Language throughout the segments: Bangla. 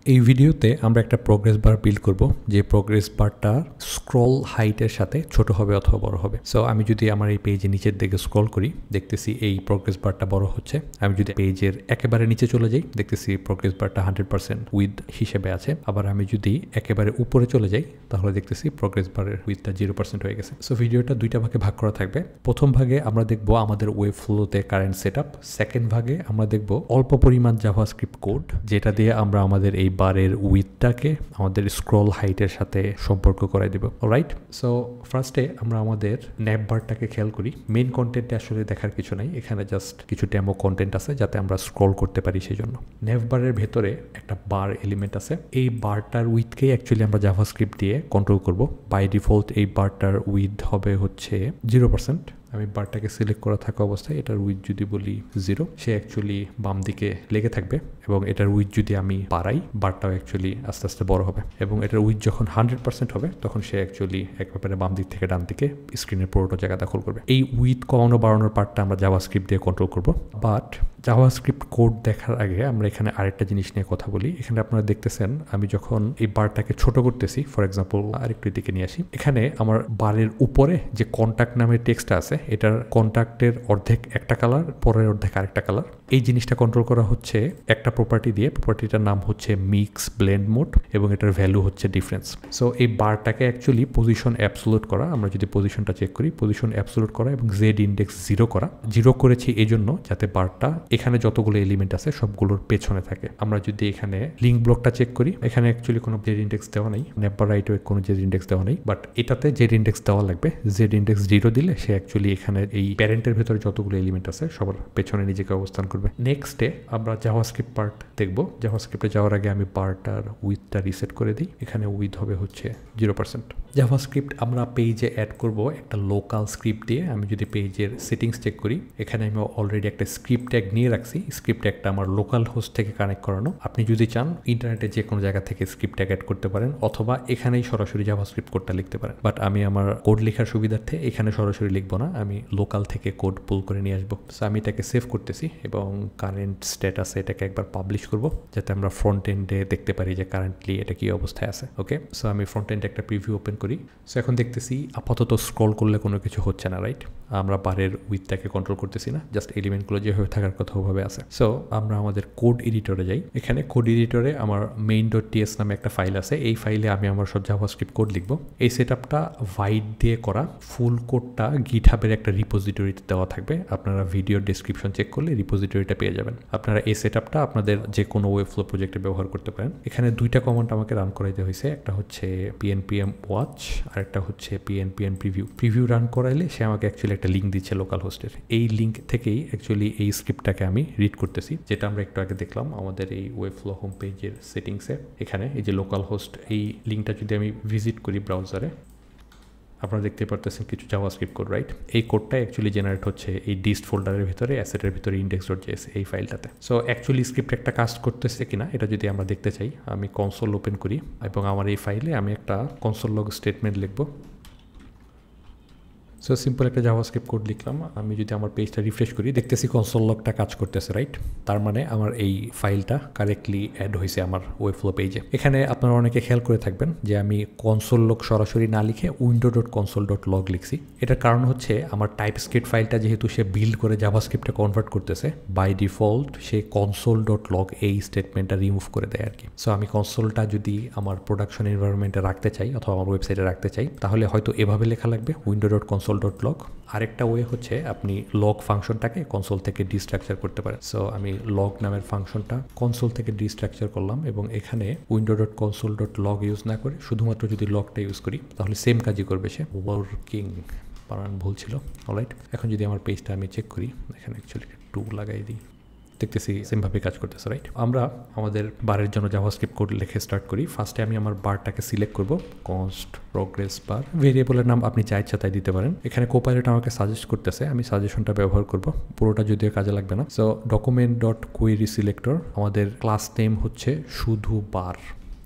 এই ভিডিওতে আমরা একটা প্রোগ্রেস বার বিল্ড করব, যে প্রোগ্রেস বারটা স্ক্রল হাইটের সাথে ছোট হবে অথবা বড় হবে। সো আমি যদি আমার এই পেজে নিচের দিকে স্ক্রল করি, দেখতেছি এই প্রোগ্রেস বারটা বড় হচ্ছে। আমি যদি পেজের একেবারে নিচে চলে যাই, দেখতেছি প্রোগ্রেস বারটা 100% উইথ হিসেবে আছে। আবার আমি যদি একেবারে উপরে চলে যাই, তাহলে দেখতেছি প্রোগ্রেস বারের উইথটা 0% হয়ে গেছে। সো ভিডিওটা দুইটা ভাগে ভাগ করা থাকবে। প্রথম ভাগে আমরা দেখব আমাদের ওয়েব ফ্লোতে কারেন্ট সেটআপ। সেকেন্ড ভাগে আমরা দেখব অল্প পরিমাণ জাভাস্ক্রিপ্ট কোড, যেটা দিয়ে আমরা আমাদের এই বারের উইথটাকে আমাদের স্ক্রল হাইটের সাথে সম্পর্ক করাই দেব। অলরাইট, সো ফার্স্টে আমরা আমাদের ন্যাপ বারটাকে খেয়াল করি। মেইন কন্টেন্টে আসলে দেখার কিছু নাই, এখানে জাস্ট কিছু ডেমো কন্টেন্ট আছে যাতে আমরা স্ক্রল করতে পারি। সেই জন্য ন্যাপ বারের ভেতরে একটা বার এলিমেন্ট আছে। এই বারটার উইথকেই অ্যাকচুয়ালি আমরা জাভাস্ক্রিপ্ট দিয়ে কন্ট্রোল করব। বাই ডিফল্ট এই বারটার উইথ হবে হচ্ছে 0%। আমি বারটাকে সিলেক্ট করা থাকা অবস্থায় এটার উইথ যদি বলি 0, সে অ্যাকচুয়ালি বাম দিকে লেগে থাকবে। এবং এটার উইথ যদি আমি বাড়াই, বারটাও অ্যাকচুয়ালি আস্তে আস্তে বড় হবে। এবং এটার উইথ যখন 100% হবে, তখন সে অ্যাকচুয়ালি একবারে বাম দিক থেকে ডান দিকে স্ক্রিনের পুরোটা জায়গা দখল করবে। এই উইথ কমানো বাড়ানোর পার্টটা আমরা জাভাস্ক্রিপ্ট দিয়ে কন্ট্রোল করব। বাট জাভাস্ক্রিপ্ট কোড দেখার আগে আমরা এখানে আরেকটা জিনিস নিয়ে কথা বলি। এখানে আপনারা দেখতেছেন আমি যখন এই বারটাকে ছোট করতেছি, ফর এক্সাম্পল আরেকটু দিকে নিয়ে আসি, এখানে আমার বারের উপরে যে কন্ট্যাক্ট নামের টেক্সটটা আছে, এটার কন্ট্যাক্টের অর্ধেক একটা কালার, পরের অর্ধেক আরেকটা কালার। এই জিনিসটা কন্ট্রোল করা হচ্ছে একটা প্রপার্টি দিয়ে। প্রপার্টিটার নাম হচ্ছে মিক্স ব্লেন্ড মোড এবং এটার ভ্যালু হচ্ছে ডিফারেন্স। সো এই বারটাকে অ্যাকচুয়ালি পজিশন অ্যাবসোলুট করা। আমরা যদি পজিশনটা চেক করি, পজিশন অ্যাবসোলুট করা এবং জেড ইন্ডেক্স 0 করা। 0 করেছি এই জন্য যাতে বারটা এখানে যতগুলো এলিমেন্ট আছে সবগুলোর পেছনে থাকে। আমরা যদি এখানে লিঙ্ক ব্লকটা চেক করি, এখানে অ্যাকচুয়ালি কোনো জেড ইন্ডেক্স দেওয়া নেই, নেপার রাইটে কোনো জেড ইন্ডেক্স দেওয়া নেই, বাট এটাতে জেড ইন্ডেক্স দেওয়া লাগবে। জেড ইন্ডেক্স 0 দিলে সে অ্যাকচুয়ালি এখানে এই প্যারেন্টের ভেতরে যতগুলো এলিমেন্ট আছে সবার পেছনে নিজেকে অবস্থান করবে। নেক্সটে আমরা জাভাস্ক্রিপ্ট পার্ট দেখব। জাভাস্ক্রিপ্টে যাওয়ার আগে আমি বারটার উইথটা রিসেট করে দিই। এখানে উইথ হবে হচ্ছে 0%। জাভাস্ক্রিপ্ট আমরা পেজে অ্যাড করব একটা লোকাল স্ক্রিপ্ট দিয়ে। আমি যদি পেজের সেটিংস চেক করি, এখানে আমি অলরেডি একটা স্ক্রিপ্ট ট্যাগ নিয়ে রাখছি। স্ক্রিপ্ট ট্যাগটা আমার লোকাল হোস্ট থেকে কানেক্ট করানো। আপনি যদি চান ইন্টারনেটে যে কোনো জায়গা থেকে স্ক্রিপ্ট ট্যাগ অ্যাড করতে পারেন, অথবা এখানেই সরাসরি জাভাস্ক্রিপ্ট কোডটা লিখতে পারেন। বাট আমি আমার কোড লেখার সুবিধার্থে এখানে সরাসরি লিখবো না, আমি লোকাল থেকে কোড পুল করে নিয়ে আসবো। সো আমি এটাকে সেভ করতেছি এবং কারেন্ট স্ট্যাটাসে এটাকে একবার পাবলিশ করব, যাতে আমরা ফ্রন্ট এন্ডে দেখতে পারি যে কারেন্টলি এটা কি অবস্থায় আছে। ওকে, সো আমি ফ্রন্ট এন্ডে একটা প্রিভিউ ওপেন করি। সো এখন দেখতেছি আপাতত স্ক্রল করলে কোনো কিছু হচ্ছে না, রাইট? আমরা বারের উইথটাকে কন্ট্রোল করতেছি না, জাস্ট এলিমেন্টগুলো যেভাবে থাকার কথা ওভাবে আছে। সো আমরা আমাদের কোড এডিটরে যাই। এখানে কোড এডিটরে আমার main.ts নামে একটা ফাইল আছে। এই ফাইলে আমি আমার সব জাভাস্ক্রিপ্ট কোড লিখবো। এই সেটআপটা ভাইট দিয়ে করা। ফুল কোডটা গিটহাবের একটা রিপোজিটরিতে দেওয়া থাকবে। আপনারা ভিডিও ডেসক্রিপশন চেক করলে রিপোজিটরিটা পেয়ে যাবেন। আপনারা এই সেটআপটা আপনাদের যে কোনো ওয়েবফ্লো প্রজেক্টে ব্যবহার করতে পারেন। এখানে দুইটা কমান্ড আমাকে রান করাইতে হয়েছে। একটা হচ্ছে pnpm ওয়াচ আর একটা হচ্ছে pnpm প্রিভিউ রান করাইলে সে আমাকে অ্যাকচুয়ালি একটা লিঙ্ক দিচ্ছে লোকাল হোস্টের। এই লিঙ্ক থেকেই অ্যাকচুয়ালি এই স্ক্রিপ্টটাকে আমি রিড করতেছি, যেটা আমরা একটু আগে দেখলাম আমাদের এই ওয়েবফ্লো হোম পেজের সেটিংসে। এখানে এই যে লোকাল হোস্ট, এই লিঙ্কটা যদি আমি ভিজিট করি ব্রাউজারে, আপনারা দেখতে পারতেছেন কিছু জাভাস্ক্রিপ্ট কোড, রাইট? এই কোডটা অ্যাকচুয়ালি জেনারেট হচ্ছে এই ডিস্ট ফোল্ডারের ভিতরে, অ্যাসেটের ভিতরে index.js এই ফাইলটাতে। সো অ্যাকচুয়ালি স্ক্রিপ্ট একটা কাজ করতেছে কিনা এটা যদি আমরা দেখতে চাই, আমি কনসোল ওপেন করি এবং আমার এই ফাইলে আমি একটা কনসোল লগ স্টেটমেন্ট লিখবো। সো সিম্পল একটা জাভাস্ক্রিপ্ট কোড লিখলাম। আমি যদি আমার পেজটা রিফ্রেশ করি, দেখতেছি কনসোল লগটা কাজ করতেছে, রাইট? তার মানে আমার এই ফাইলটা কারেক্টলি অ্যাড হয়েছে আমার ওয়েবফ্লো পেজে। এখানে আপনারা অনেকে খেয়াল করে থাকবেন যে আমি কনসোল লগ সরাসরি না লিখে window.console.log লিখছি। এটার কারণ হচ্ছে আমার টাইপস্ক্রিপ্ট ফাইলটা যেহেতু সে বিল্ড করে জাভাস্ক্রিপ্টে কনভার্ট করতেছে, বাই ডিফল্ট সে console.log এই স্টেটমেন্টটা রিমুভ করে দেয় আর কি। সো আমি কনসোলটা যদি আমার প্রোডাকশন এনভায়রনমেন্টে রাখতে চাই অথবা আমার ওয়েবসাইটে রাখতে চাই, তাহলে হয়তো এভাবে লেখা লাগবে window.console.log। আরেকটা ওয়ে হচ্ছে আপনি লগ ফাংশনটাকে কনসোল থেকে ডিস্ট্রাকচার করতে পারেন। সো আমি লগ নামের ফাংশনটা কনসোল থেকে ডিস্ট্রাকচার করলাম এবং এখানে window.console.log ইউজ না করে শুধুমাত্র যদি লগটা ইউজ করি, তাহলে সেম কাজই করবে সে। ওয়ার্কিং বানান ভুল ছিল। অলরাইট, এখন যদি আমার পেজটা আমি চেক করি, এখানে অ্যাকচুয়ালি একটু লাগাই দিই, দেখতেছি সেমভাবে কাজ করতেছে, রাইট? আমরা আমাদের বারের জন্য জাভাস্ক্রিপ্ট কোড লিখে স্টার্ট করি। ফার্স্টে আমি আমার বারটাকে সিলেক্ট করব, কনস্ট প্রোগ্রেস বার। ভেরিয়েবলের নাম আপনি যা ইচ্ছা তাই দিতে পারেন। এখানে কোপাইলট আমাকে সাজেস্ট করতেছে, আমি সাজেশনটা ব্যবহার করব, পুরোটা যদিও কাজে লাগবে না। সো document.query সিলেক্টর, আমাদের ক্লাস নেম হচ্ছে শুধু বার।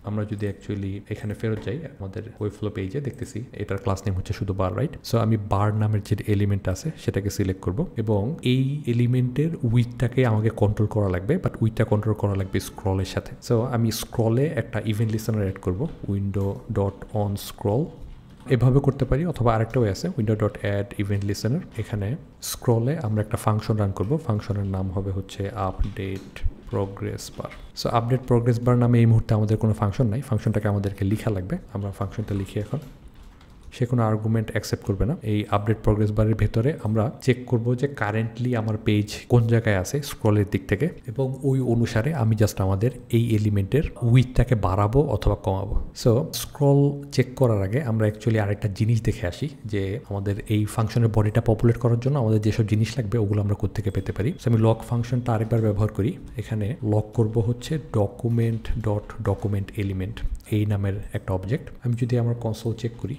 আমরা যদি অ্যাকচুয়ালি এখানে ফেরত যাই আমাদের ওয়েবফ্লো পেজে দেখতেছি এটার ক্লাস নেম হচ্ছে শুধু বার, রাইট? সো আমি বার নামের যে এলিমেন্ট আছে সেটাকে সিলেক্ট করব এবং এই এলিমেন্টের উইথটাকে আমাকে কন্ট্রোল করা লাগবে, বাট উইথটা কন্ট্রোল করা লাগবে স্ক্রলের সাথে। সো আমি স্ক্রলে একটা ইভেন্ট লিসেনার অ্যাড করব, উইন্ডো ডট অন স্ক্রল, এভাবে করতে পারি, অথবা আরেকটা ওয়ে আছে window dot add event listener. এখানে স্ক্রলে আমরা একটা ফাংশন রান করব, ফাংশনের নাম হবে হচ্ছে আপডেট প্রোগ্রেস বার। সো আপডেট প্রোগ্রেস বার নামে এই মুহূর্তে আমাদের কোনো ফাংশন নাই, ফাংশনটাকে আমাদেরকে লিখা লাগবে। আমরা ফাংশনটা লিখি এখন, সে কোনো আর্গুমেন্ট অ্যাকসেপ্ট করবে না। এই আপডেট প্রোগ্রেস বারের ভেতরে আমরা চেক করব যে কারেন্টলি আমার পেজ কোন জায়গায় আছে স্ক্রলের দিক থেকে, এবং ওই অনুসারে আমি জাস্ট আমাদের এই এলিমেন্টের উইথটাকে বাড়াবো অথবা কমাবো। সো স্ক্রল চেক করার আগে আমরা অ্যাকচুয়ালি আরেকটা জিনিস দেখে আসি যে আমাদের এই ফাংশনের বডিটা পপুলেট করার জন্য আমাদের যেসব জিনিস লাগবে ওগুলো আমরা কোত্থেকে পেতে পারি। সো আমি লক ফাংশনটা আরেকবার ব্যবহার করি। এখানে লক করব হচ্ছে ডকুমেন্ট ডট ডকুমেন্ট এলিমেন্ট এই নামের একটা অবজেক্ট। আমি যদি আমার কনসোল চেক করি,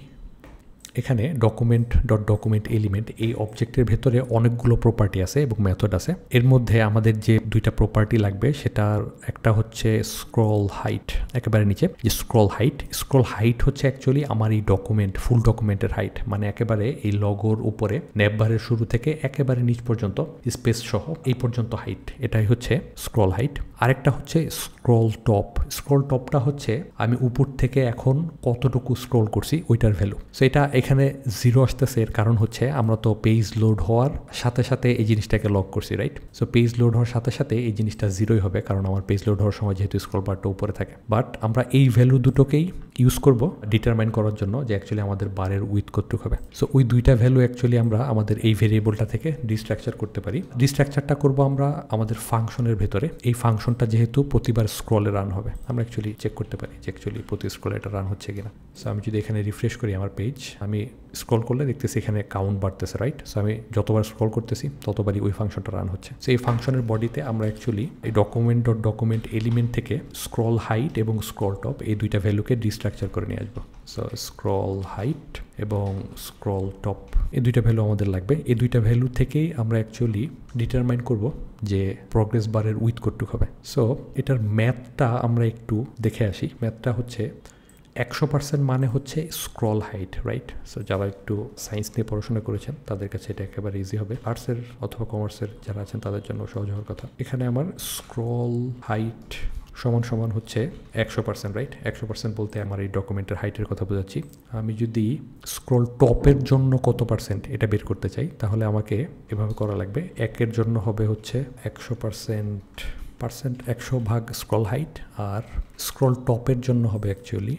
এখানে ডকুমেন্ট ডট ডকুমেন্ট এলিমেন্ট এই অবজেক্টের ভেতরে অনেকগুলো প্রপার্টি আছে এবং মেথড আছে। এর মধ্যে আমাদের যে দুইটা প্রপার্টি লাগবে সেটার একটা হচ্ছে স্ক্রল হাইট, একেবারে নিচে যে স্ক্রল হাইট হচ্ছে অ্যাকচুয়ালি আমার এই ডকুমেন্ট ফুল ডকুমেন্টের হাইট, মানে একেবারে এই লগোর উপরে নেভবারের শুরু থেকে একেবারে নিচ পর্যন্ত স্পেস সহ এই পর্যন্ত হাইট, এটাই হচ্ছে স্ক্রল হাইট। আরেকটা হচ্ছে স্ক্রল টপটা হচ্ছে আমি উপর থেকে এখন কতটুকু স্ক্রল করছি ওইটার ভ্যালু। সো এটা এখানে 0 আসতেছে, এর কারণ হচ্ছে আমরা তো পেজ লোড হওয়ার সাথে সাথে এই জিনিসটাকে লক করছি, রাইট? সো পেজ লোড হওয়ার সাথে সাথে এই জিনিসটা 0ই হবে, কারণ আমার পেজ লোড হওয়ার সময় যেহেতু স্ক্রল বারটা উপরে থাকে। বাট আমরা এই ভ্যালু দুটোকেই ইউজ করব ডিটারমাইন করার জন্য যে অ্যাকচুয়ালি আমাদের বারের উইথ কতটুকু হবে। সো ওই দুইটা ভ্যালু অ্যাকচুয়ালি আমরা আমাদের এই ভেরিয়েবলটা থেকে ডিস্ট্রাকচার করতে পারি। ডিস্ট্রাকচারটা করব আমরা আমাদের ফাংশনের ভেতরে। এই ফাংশনটা যেহেতু প্রতিবার স্ক্রলে রান হবে, আমরা অ্যাকচুয়ালি চেক করতে পারি যে অ্যাকচুয়ালি প্রতি স্ক্রলে এটা রান হচ্ছে কিনা। সো আমি যদি এখানে রিফ্রেশ করি আমার পেজ, আমি স্ক্রল করলে দেখতেছি এখানে কাউন্ট বাড়তেছে, রাইট? সো আমি যতবার স্ক্রল করতেছি ততবারই ওই ফাংশনটা রান হচ্ছে। সো এই ফাংশনের বডিতে আমরা অ্যাকচুয়ালি এই ডকুমেন্ট ডট ডকুমেন্ট এলিমেন্ট থেকে স্ক্রল হাইট এবং স্ক্রল টপ এই দুইটা ভ্যালুকে ডিস্ট্রাকচার করে নিয়ে আসবো। সো স্ক্রল হাইট এবং স্ক্রল টপ এই দুইটা ভ্যালু আমাদের লাগবে। এই দুইটা ভ্যালু থেকেই আমরা অ্যাকচুয়ালি ডিটারমাইন করব যে প্রোগ্রেস বারের উইথ কতটুকু হবে। সো এটার ম্যাথটা আমরা একটু দেখে আসি। ম্যাথটা হচ্ছে 100% মানে হচ্ছে স্ক্রল হাইট, রাইট? সো যারা একটু সায়েন্স নিয়ে পড়াশোনা করেছেন তাদের কাছে এটা একেবারে ইজি হবে। আর্টসের অথবা কমার্সের যারা আছেন তাদের জন্য সহজ হওয়ার কথা। এখানে আমার স্ক্রল হাইট সমান হচ্ছে 100%, রাইট? 100% বলতে আমার এই ডকুমেন্টের হাইটের কথা বোঝাচ্ছি। আমি যদি স্ক্রল টপের জন্য কত পার্সেন্ট এটা বের করতে চাই তাহলে আমাকে এভাবে করা লাগবে। 1-এর জন্য হবে হচ্ছে 100% 100 ভাগ স্ক্রল হাইট, আর স্ক্রল টপের জন্য হবে অ্যাকচুয়ালি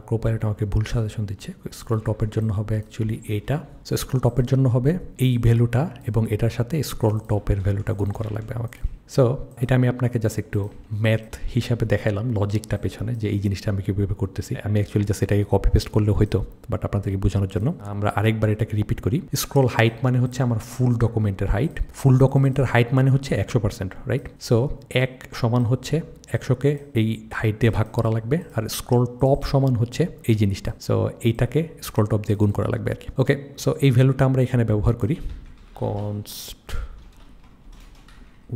কোপাইলট আমাকে ভুল সাজেশন দিচ্ছে। স্ক্রল টপের জন্য হবে অ্যাকচুয়ালি এইটা। সো স্ক্রল টপের জন্য হবে এই ভ্যালুটা এবং এটার সাথে স্ক্রল টপের ভ্যালুটা গুণ করা লাগবে আমাকে। সো এটা আমি আপনাকে জাস্ট একটু ম্যাথ হিসাবে দেখাইলাম, লজিকটা পেছনে যে এই জিনিসটা আমি কীভাবে করতেছি। আমি অ্যাকচুয়ালি জাস্ট এটাকে কপি পেস্ট করলে হয়তো, বাট আপনাদেরকে বোঝানোর জন্য আমরা আরেকবার এটাকে রিপিট করি। স্ক্রল হাইট মানে হচ্ছে আমার ফুল ডকুমেন্টের হাইট মানে হচ্ছে 100%, রাইট? সো 1 সমান হচ্ছে 100কে এই হাইট দিয়ে ভাগ করা লাগবে, আর স্ক্রল টপ সমান হচ্ছে এই জিনিসটা। সো এইটাকে স্ক্রল টপ দিয়ে গুণ করা লাগবে আর কি। ওকে, সো এই ভ্যালুটা আমরা এখানে ব্যবহার করি। কনস্ট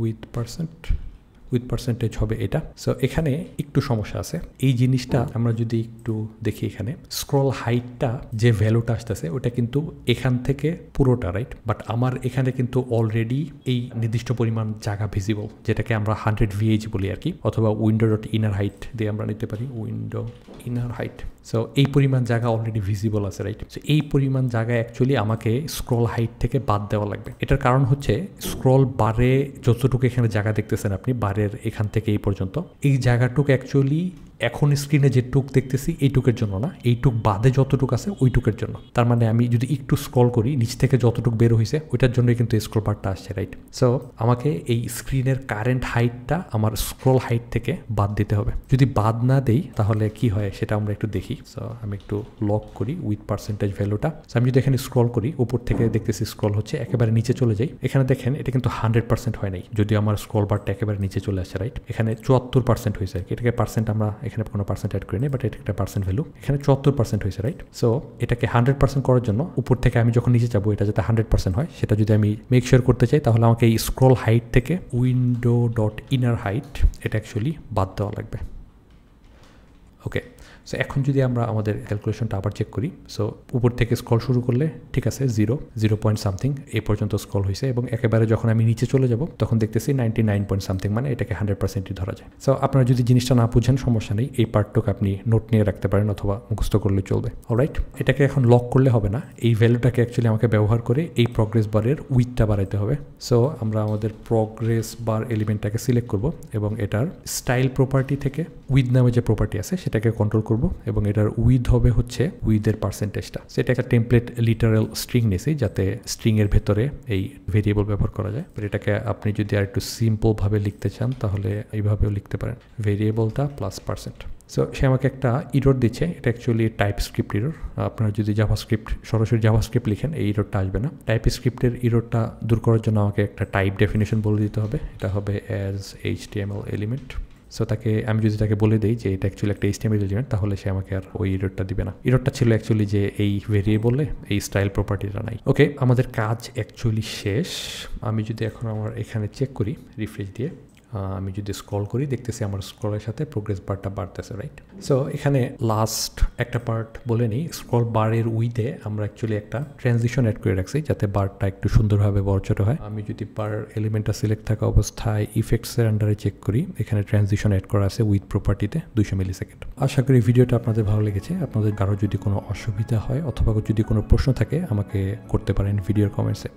উইথ পার্সেন্টেজ হবে এটা। সো এখানে একটু সমস্যা আছে। এই জিনিসটা আমরা যদি একটু দেখি, এখানে স্ক্রল হাইটটা যে ভ্যালুটা আসতেছে ওটা কিন্তু এখান থেকে পুরোটা, রাইট? বাট আমার এখানে কিন্তু অলরেডি এই নির্দিষ্ট পরিমাণ জায়গা ভিজিবল, যেটাকে আমরা 100 VH বলি আর কি, অথবা উইন্ডো ডট ইনার হাইট দিয়ে আমরা নিতে পারি, উইন্ডো ইনার হাইট। সো এই পরিমাণ জায়গা অলরেডি ভিজিবল আছে, রাইট? সো এই পরিমাণ জায়গা অ্যাকচুয়ালি আমাকে স্ক্রল হাইট থেকে বাদ দেওয়া লাগবে। এটার কারণ হচ্ছে স্ক্রল বারে যতটুকু এখানে জায়গা দেখতেছেন আপনি বারের এখান থেকে এই পর্যন্ত, এই জায়গাটুকু অ্যাকচুয়ালি এখন স্ক্রিনে যে টুক দেখতেছি এইটুকের জন্য না, এইটুক বাদে যতটুকু আছে ওইটুকের জন্য। তার মানে আমি যদি একটু স্ক্রল করি নিচ থেকে যতটুকু বের হয়েছে ওইটার জন্যই কিন্তু স্ক্রল বারটা আসছে, রাইট? সো আমাকে এই স্ক্রিনের কারেন্ট হাইটটা আমার স্ক্রল হাইট থেকে বাদ দিতে হবে। যদি বাদ না দেই তাহলে কি হয় সেটা আমরা একটু দেখি। সো আমি একটু লক করি উইথ পার্সেন্টেজ ভ্যালুটা। সো আমি যদি এখানে স্ক্রল করি উপর থেকে দেখতেছি স্ক্রল হচ্ছে, একেবারে নিচে চলে যাই, এখানে দেখেন এটা কিন্তু 100% হয় নাই, যদিও আমার স্ক্রল বারটা একেবারে নিচে চলে আসছে, রাইট? এখানে 74% হয়েছে আর কি। এটাকে পার্সেন্ট আমরা এখানে কোনো পার্সেন্ট অ্যাড করি নি, বাট এটা একটা পার্সেন্ট ভ্যালু, এখানে 74% হয়েছে, রাইট? সো এটাকে 100% করার জন্য উপর থেকে আমি যখন নিচে যাবো এটা যাতে 100% হয় সেটা যদি আমি মেক শিওর করতে চাই তাহলে আমাকে এই স্ক্রল হাইট থেকে উইন্ডো ডট ইনার হাইট এটা অ্যাকচুয়ালি বাদ দেওয়া লাগবে। ওকে, সো এখন যদি আমরা আমাদের ক্যালকুলেশনটা আবার চেক করি, সো উপর থেকে স্ক্রল শুরু করলে ঠিক আছে 0 পয়েন্ট সামথিং এই পর্যন্ত স্ক্রল হয়েছে, এবং একেবারে যখন আমি নিচে চলে যাব তখন দেখতেছি 99 পয়েন্ট সামথিং, মানে এটাকে 100%ই ধরা যায়। সো আপনারা যদি জিনিসটা না বুঝেন সমস্যা নেই, এই পার্টটুকু আপনি নোট নিয়ে রাখতে পারেন অথবা মুখস্থ করলে চলবে। অলরাইট, এটাকে এখন লক করলে হবে না, এই ভ্যালুটাকে অ্যাকচুয়ালি আমাকে ব্যবহার করে এই প্রগ্রেস বারের উইথটা বাড়াইতে হবে। সো আমরা আমাদের প্রগ্রেস বার এলিমেন্টটাকে সিলেক্ট করব এবং এটার স্টাইল প্রপার্টি থেকে উইথ নামে যে প্রপার্টি আছে সেটাকে কন্ট্রোল করব, এবং এটার উইথ হবে হচ্ছে উইথের পার্সেন্টেজটা। সেটা একটা টেমপ্লেট লিটারাল স্ট্রিং নিয়েছি যাতে স্ট্রিংয়ের ভেতরে এই ভেরিয়েবল ব্যবহার করা যায়। এটাকে আপনি যদি আর একটু সিম্পলভাবে লিখতে চান তাহলে এইভাবেও লিখতে পারেন, ভেরিয়েবলটা +%। সো সে আমাকে একটা ইরর দিচ্ছে, এটা অ্যাকচুয়ালি টাইপ স্ক্রিপ্ট ইরর। আপনারা যদি জাভাস্ক্রিপ্ট সরাসরি জাভাস্ক্রিপ্ট লিখেন এই ইররটা আসবে না। টাইপ স্ক্রিপ্টের ইররটা দূর করার জন্য আমাকে একটা টাইপ ডেফিনেশন বলে দিতে হবে, এটা হবে অ্যাজ HTML এলিমেন্ট। সো আমি যদি তাকে বলে দিই যে এটা অ্যাকচুয়ালি একটা HTML এলিমেন্ট, তাহলে সে আমাকে আর ওই ইররটা দিবে না। ইররটা ছিল অ্যাকচুয়ালি যে এই ভেরিয়েবলে এই স্টাইল প্রপার্টিটা নাই। ওকে, আমাদের কাজ অ্যাকচুয়ালি শেষ। আমি যদি এখন আমার এখানে চেক করি রিফ্রেশ দিয়ে, আমি যদি স্ক্রল করি দেখতেছি আমার স্ক্রলের সাথে প্রোগ্রেস বারটা বাড়তেছে, রাইট? সো এখানে লাস্ট একটা পার্ট বলে নিই, স্ক্রল বারের উইথে আমরা অ্যাকচুয়ালি একটা ট্রানজিশন অ্যাড করে রাখছি যাতে বারটা একটু সুন্দরভাবে বড় ছোটো হয়। আমি যদি বার এলিমেন্টটা সিলেক্ট থাকা অবস্থায় ইফেক্টসের আন্ডারে চেক করি, এখানে ট্রানজিশন অ্যাড করা আছে উইথ প্রপার্টিতে 200 মিলিসেকেন্ড। আশা করি ভিডিওটা আপনাদের ভালো লেগেছে। আপনাদের কারো যদি কোনো অসুবিধা হয় অথবা যদি কোনো প্রশ্ন থাকে আমাকে করতে পারেন ভিডিওর কমেন্টসে।